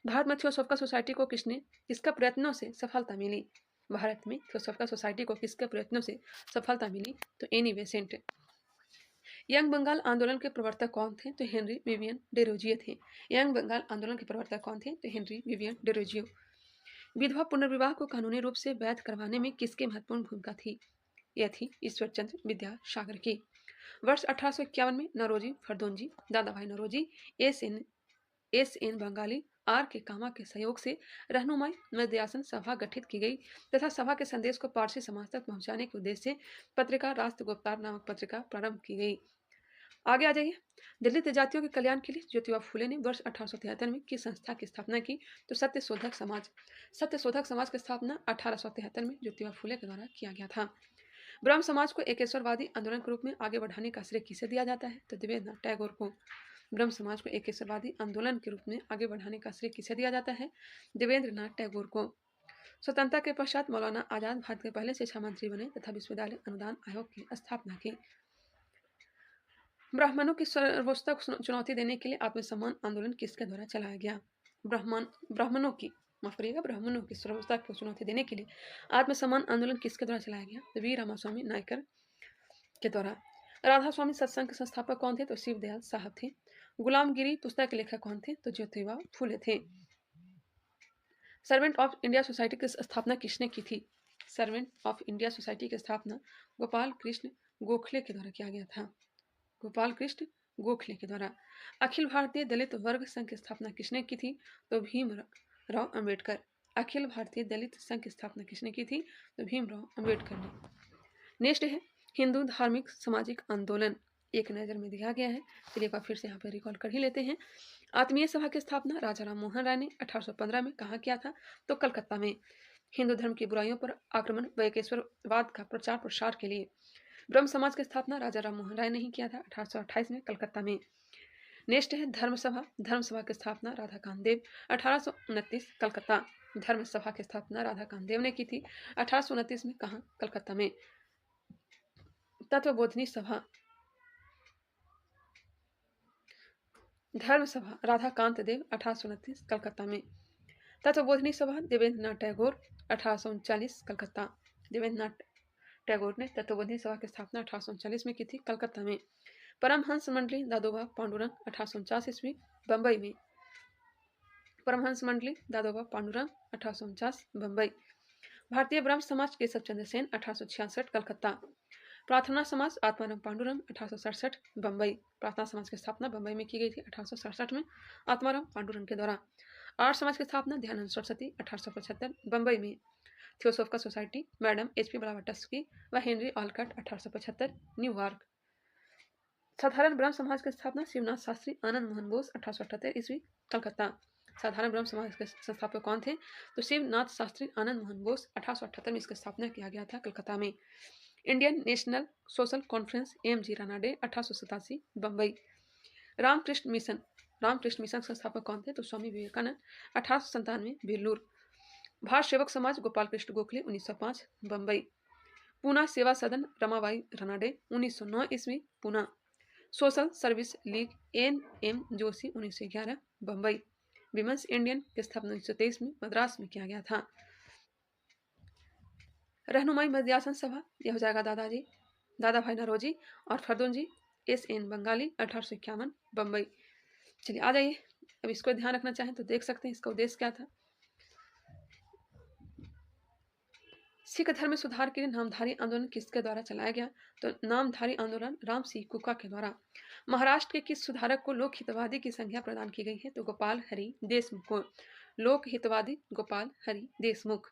भारत में थियोसॉफिकल सोसाइटी को किसका प्रयत्नों से सफलता मिली? भारत में थियोसॉफिकल सोसाइटी को किसके प्रयत्नों से सफलता मिली? तो एनी बेसेंट। यंग बंगाल आंदोलन के प्रवर्तक कौन थे? तो हेनरी विवियन डेरोजियो थे। यंग बंगाल आंदोलन के प्रवर्तक कौन थे? तो हेनरी विवियन डेरोजियो। विधवा पुनर्विवाह को कानूनी रूप से वैध करवाने में किसकी महत्वपूर्ण भूमिका थी? यह थी ईश्वर चंद्र विद्यासागर की। वर्ष 1851 में Naoroji Fardonji, Dadabhai Naoroji, S N Bengalee, R K Cama के सहयोग से रहनुमाई मध्यासन सभा गठित की गई तथा सभा के संदेश को पारसी समाज तक पहुंचाने के उद्देश्य से पत्रिका राष्ट्रगुप्तार नामक पत्रिका प्रारंभ की गई। आगे आ जाइए। दलित जातियों के कल्याण के लिए ज्योतिबा फूले ने वर्ष 1873 में किस संस्था की स्थापना की? तो सत्यशोधक समाज। सत्यशोधक समाज की स्थापना 1873 में ज्योतिबा फूले के द्वारा किया गया था। ब्रह्म समाज को एकेश्वरवादी आंदोलन के रूप में आगे बढ़ाने का श्रेय किसे दिया जाता है? तो देवेंद्रनाथ टैगोर को। ब्रह्म समाज को एकेश्वरवादी आंदोलन के रूप में आगे बढ़ाने का श्रेय किसे दिया जाता है? देवेंद्रनाथ टैगोर को। स्वतंत्रता के पश्चात मौलाना आजाद भारत के पहले शिक्षा मंत्री बने तथा विश्वविद्यालय अनुदान आयोग की स्थापना की। ब्राह्मणों की सर्वोच्च चुनौती देने के लिए आत्मसम्मान आंदोलन किसके द्वारा चलाया गया? ब्राह्मणों की ब्राह्मणों की सर्वोच्चता को चुनौती देने के लिए आत्मसम्मान आंदोलन किसके द्वारा चलाया गया? तो वी रामास्वामी नायकर के द्वारा। राधा स्वामी सत्संग के संस्थापक कौन थे? तो शिवदयाल साहब थे। गुलामगिरी पुस्तक के लेखक कौन थे? तो ज्योतिबा फूले थे। सर्वेंट ऑफ इंडिया सोसाइटी की स्थापना किसने की थी? सर्वेंट ऑफ इंडिया सोसाइटी की स्थापना गोपाल कृष्ण गोखले के द्वारा किया गया था। गोपाल कृष्ण गोखले के द्वारा। अखिल भारतीय दलित वर्ग संघ की स्थापना किसने की थी? तो भीमराव अंबेडकर। अखिल भारतीय दलित संघ की स्थापना किसने की थी? तो भीमराव अंबेडकर ने। नेक्स्ट है हिंदू धार्मिक सामाजिक आंदोलन, एक नज़र में दिया गया है। चलिए एक बार फिर से यहाँ पर रिकॉल कर ही लेते हैं। आत्मीय सभा की स्थापना राजा राम मोहन राय ने 1815 में कहाँ किया था? तो कलकत्ता में। हिंदू धर्म की बुराइयों पर आक्रमण व एकेश्वरवाद का प्रचार प्रसार के लिए। ब्रह्म समाज की स्थापना राजा राम मोहन राय ने ही किया था 1828 में कलकत्ता में। नेक्स्ट है धर्मसभा की स्थापना राधा कामदेव 1829 कलकत्ता। धर्मसभा की स्थापना राधा कामदेव ने की थी 1829 में कहाँ? कलकत्ता में। तत्वबोधिनी सभा धर्मसभा राधा कांत देव 1829 कलकत्ता में। तत्वबोधिनी सभा देवेंद्रनाथ टैगोर 1839 कलकत्ता। देवेंद्रनाथ टैगोर ने तत्वबोधिनी सभा की स्थापना 1839 में की थी कलकत्ता में। परमहंस मंडली दादोबा पांडुरंग 1849 ईस्वी बम्बई में। परमहंस मंडली दादोबा पांडुरंग 1849 बम्बई। भारतीय ब्रह्म समाज केशव चंद्र सेन 1866 कलकत्ता। प्रार्थना समाज आत्माराम पांडुरंग 1867 बम्बई। प्रार्थना समाज की स्थापना बम्बई में की गई थी 1867 में आत्माराम पांडुरंग के द्वारा। आर्य समाज की स्थापना दयानंद सरस्वती 1875 बम्बई में। थियोसॉफिकल सोसाइटी मैडम HP ब्लावाटस्की व हेनरी ऑलकट 1875 न्यूयॉर्क। साधारण ब्रह्म समाज की स्थापना शिवनाथ शास्त्री आनंद मोहन बोस 1878 ईस्वी कलकत्ता। साधारण ब्रह्म समाज के संस्थापक कौन थे? तो शिवनाथ शास्त्री आनंद मोहन बोस 1878 में इसकी स्थापना किया गया था कलकत्ता में। Indian National Social Conference AMG Ranade 1887 Bombay. Ramakrishna Mission संस्थापक कौन थे? तो स्वामी विवेकानंद 1897 बेलूर। भारत सेवक समाज गोपाल कृष्ण गोखले 1905 बम्बई। पूना सेवा सदन रमाबाई रानाडे 1909 ईस्वी Poona. Social service league NM Joshi 1911 Bombay. Women's Indian की स्थापना 1923 में मद्रास में किया गया था। रहनुमाई मध्यासन सभा यह हो जाएगा दादा भाई नौरोजी और फरदोंजी SN बंगाली 1851 बम्बई। चलिए आ जाइए, अब इसको ध्यान रखना चाहें तो देख सकते हैं इसका उद्देश्य क्या था। सिख धर्म में सुधार के लिए नामधारी आंदोलन किसके द्वारा चलाया गया? तो नामधारी आंदोलन राम सिंह कुका के द्वारा। महाराष्ट्र के किस सुधारक को लोक हितवादी की संज्ञा प्रदान की गई है? तो गोपाल हरि देशमुख को। लोक हितवादी गोपाल हरि देशमुख।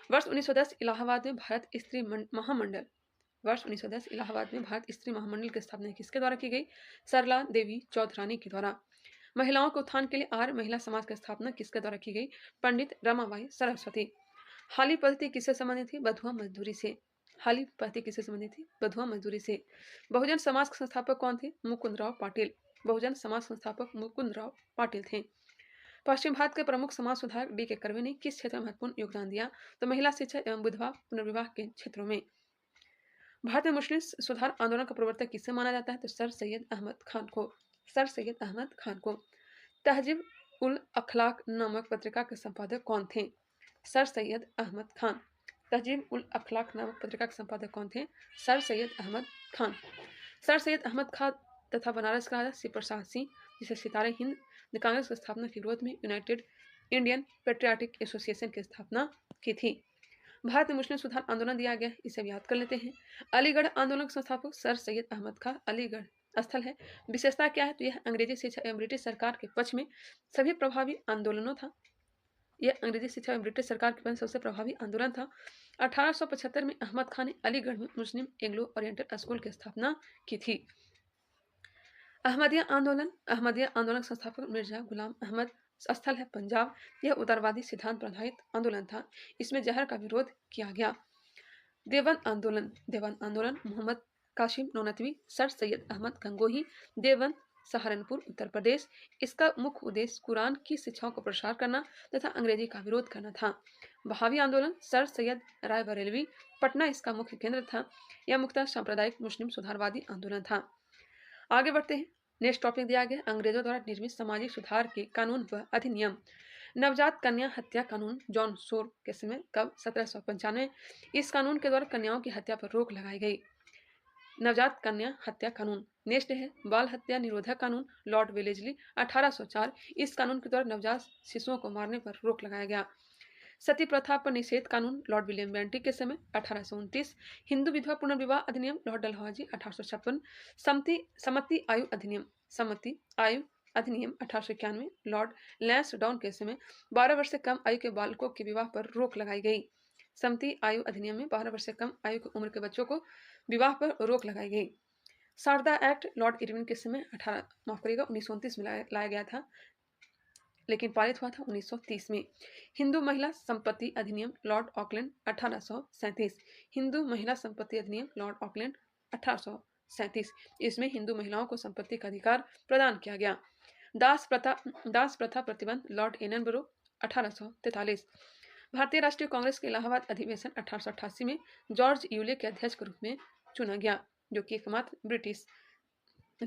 वर्ष 1910 इलाहाबाद में भारत स्त्री महामंडल वर्ष 1910 इलाहाबाद में भारत स्त्री महामंडल की स्थापना किसके द्वारा की गई? सरला देवी चौधरानी के द्वारा। महिलाओं के उत्थान के लिए आर्य महिला समाज की स्थापना किसके द्वारा की गई? पंडित रमाबाई सरस्वती। हाली पद्धति किससे संबंधित थी? बधुआ मजदूरी से। हाली पद्धति किससे संबंधित थी? बधुआ मजदूरी से। बहुजन समाज के संस्थापक कौन थे? मुकुंदराव पाटिल। बहुजन समाज संस्थापक मुकुंदराव पाटिल थे। पश्चिम भारत के प्रमुख समाज सुधारक DK कर्वे ने किस क्षेत्र में महत्वपूर्ण योगदान दिया? तो महिला शिक्षा एवं विधवा पुनर्विवाह के क्षेत्रों में। भारत में मुस्लिम सुधार आंदोलन का प्रवर्तक किसे माना जाता है? तो सर सैयद अहमद खान को। सर सैयद अहमद खान को। तहजीब उल अखलाक नामक पत्रिका के संपादक कौन थे? सर सैयद अहमद खान। तहजीब उल अखलाक नामक पत्रिका के संपादक कौन थे? सर सैयद अहमद खान। सर सैयद अहमद खान तथा बनारस का राजा श्री प्रसाद सिंह, जिसे सितारे हिंद ने कांग्रेस की स्थापना के विरोध में यूनाइटेड इंडियन पेट्रियाटिक एसोसिएशन की स्थापना की थी। भारत में मुस्लिम सुधार आंदोलन दिया गया, इसे हम याद कर लेते हैं। अलीगढ़ आंदोलन के संस्थापक सर सैयद अहमद खान। अलीगढ़ स्थल है। विशेषता क्या है? तो यह अंग्रेजी शिक्षा एवं ब्रिटिश सरकार के पक्ष में सभी प्रभावी आंदोलनों था। यह अंग्रेजी शिक्षा एवं ब्रिटिश सरकार के पक्ष में सबसे प्रभावी आंदोलन था। 1875 में अहमद खान ने अलीगढ़ में मुस्लिम एंग्लो ओरिएंटल स्कूल की स्थापना की थी। अहमदिया आंदोलन संस्थापक मिर्जा गुलाम अहमद। स्थल है पंजाब। यह उदारवादी सिद्धांत प्रधारित आंदोलन था। इसमें जहर का विरोध किया गया। देवबंद आंदोलन मोहम्मद कासिम नौनतवी, सर सैयद अहमद गंगोही, देवबंद सहारनपुर उत्तर प्रदेश। इसका मुख्य उद्देश्य कुरान की शिक्षाओं को प्रसार करना तथा अंग्रेजी का विरोध करना था। बहावी आंदोलन सर सैयद रायबरेलवी, पटना इसका मुख्य केंद्र था। यह मुख्यतः सांप्रदायिक मुस्लिम सुधारवादी आंदोलन था। आगे बढ़ते हैं। नेक्स्ट टॉपिक दिया गया अंग्रेजों द्वारा निर्मित सामाजिक सुधार के कानून व अधिनियम। नवजात कन्या हत्या कानून जॉन सोर के समय कब? 1795। इस कानून के द्वारा कन्याओं की हत्या पर रोक लगाई गई। नवजात कन्या हत्या कानून। नेक्स्ट है बाल हत्या निरोधक कानून, लॉर्ड वेलेस्ली 1804। इस कानून के द्वारा नवजात शिशुओं को मारने पर रोक लगाया गया। सती प्रथा पर निषेध कानून, लॉर्ड विलियम बेंटिक के समय 1829। हिंदू विधवा पुनर्विवाह अधिनियम, लॉर्ड डलहौजी 1856। सम्मति आयु अधिनियम, 1891। लॉर्ड लैंसडाउन के समय 12 वर्ष से कम आयु के बालकों के विवाह पर रोक लगाई गई। सम्मति आयु अधिनियम में 12 वर्ष से कम आयु की उम्र के बच्चों को विवाह पर रोक लगाई गई। शारदा एक्ट लॉर्ड इरविन के समय 1929 में लाया गया था, लेकिन पारित हुआ था 1930 में। हिंदू महिला संपत्ति अधिनियम, लॉर्ड ऑकलैंड 1837। हिंदू महिला संपत्ति अधिनियम, लॉर्ड ऑकलैंड 1837। इसमें हिंदू महिलाओं को संपत्ति का अधिकार प्रदान किया गया। दास प्रथा प्रतिबंध, लॉर्ड एननबरो 1843। भारतीय राष्ट्रीय कांग्रेस के इलाहाबाद अधिवेशन 1888 में जॉर्ज यूले के अध्यक्ष के रूप में चुना गया, जो कि एकमात्र ब्रिटिश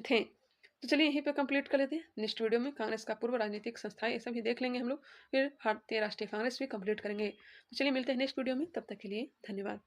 थे। तो चलिए यहीं पे कंप्लीट कर लेते हैं। नेक्स्ट वीडियो में कांग्रेस का पूर्व राजनीतिक संस्थाएं ये सब भी देख लेंगे हम लोग, फिर भारतीय राष्ट्रीय कांग्रेस भी कंप्लीट करेंगे। तो चलिए मिलते हैं नेक्स्ट वीडियो में, तब तक के लिए धन्यवाद।